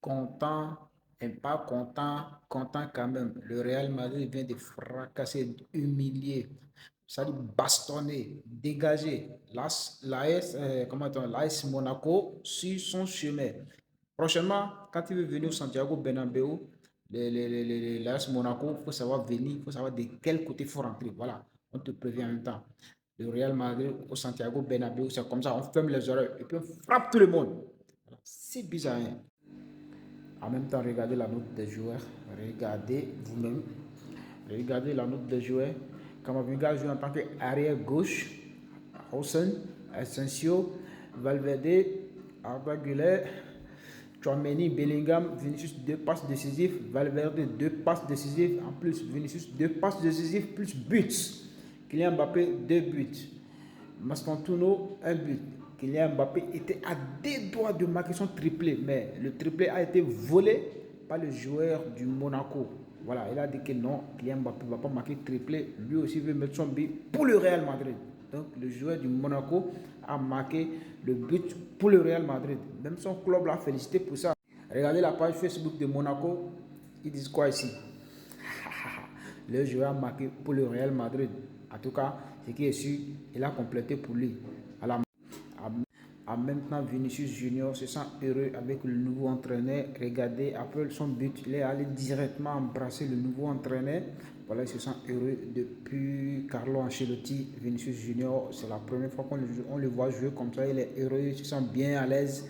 Content et pas content, content quand même. Le Real Madrid vient de fracasser, humilier, ça dit bastonner, dégager l'AS Monaco sur son chemin. Prochainement, quand il veut venir au Santiago Bernabéu, l'AS Monaco, il faut savoir venir, il faut savoir de quel côté il faut rentrer. Voilà, on te prévient en même temps. Le Real Madrid au Santiago Bernabéu, c'est comme ça, on ferme les oreilles et puis on frappe tout le monde. Voilà. C'est bizarre, hein? En même temps, regardez la note des joueurs. Regardez vous-même. Regardez la note des joueurs. Kamavinga joue en tant qu'arrière gauche. Hossein, Asensio, Valverde, Arda Güler, Chouameni, Bellingham, Vinicius 2 passes décisives, Valverde 2 passes décisives, en plus Vinicius 2 passes décisives plus buts. Kylian Mbappé 2 buts. Mastantuono 1 but. Kylian Mbappé était à 2 doigts de marquer son triplé, mais le triplé a été volé par le joueur du Monaco. Voilà, il a dit que non, Kylian Mbappé ne va pas marquer triplé. Lui aussi veut mettre son but pour le Real Madrid. Donc le joueur du Monaco a marqué le but pour le Real Madrid. Même son club l'a félicité pour ça. Regardez la page Facebook de Monaco. Ils disent quoi ici? Le joueur a marqué pour le Real Madrid. En tout cas, ce qui est sûr, il a complété pour lui. En même temps, Vinicius Junior se sent heureux avec le nouveau entraîneur. Regardez, après son but, il est allé directement embrasser le nouveau entraîneur. Voilà, il se sent heureux depuis Carlo Ancelotti. Vinicius Junior, c'est la première fois qu'on le voit jouer comme ça. Il est heureux, il se sent bien à l'aise.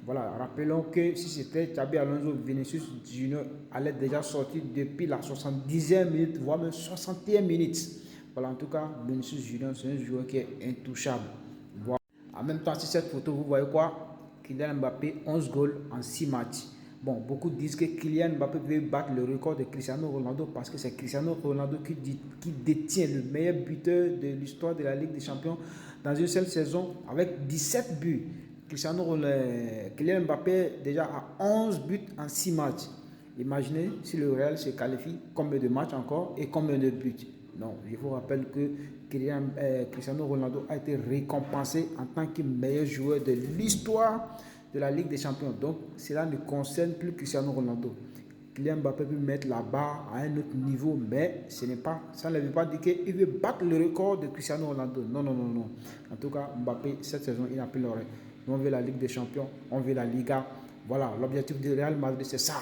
Voilà, rappelons que si c'était Xabi Alonso, Vinicius Junior allait déjà sortir depuis la 70e minute, voire même 61 minutes. Voilà, en tout cas, Vinicius Junior, c'est un joueur qui est intouchable. Voilà. En même temps, sur cette photo, vous voyez quoi? Kylian Mbappé, 11 goals en 6 matchs. Bon, beaucoup disent que Kylian Mbappé veut battre le record de Cristiano Ronaldo parce que c'est Cristiano Ronaldo qui détient le meilleur buteur de l'histoire de la Ligue des Champions dans une seule saison avec 17 buts. Kylian Mbappé déjà a 11 buts en 6 matchs. Imaginez si le Real se qualifie, combien de matchs encore et combien de buts. Non, je vous rappelle que Cristiano Ronaldo a été récompensé en tant que meilleur joueur de l'histoire de la Ligue des Champions. Donc, cela ne concerne plus Cristiano Ronaldo. Kylian Mbappé peut mettre la barre à un autre niveau, mais ça ne veut pas dire qu'il veut battre le record de Cristiano Ronaldo. Non, non, non, non. En tout cas, Mbappé, cette saison, il n'a plus l'oreille. On veut la Ligue des Champions, on veut la Liga. Voilà, l'objectif du Real Madrid, c'est ça.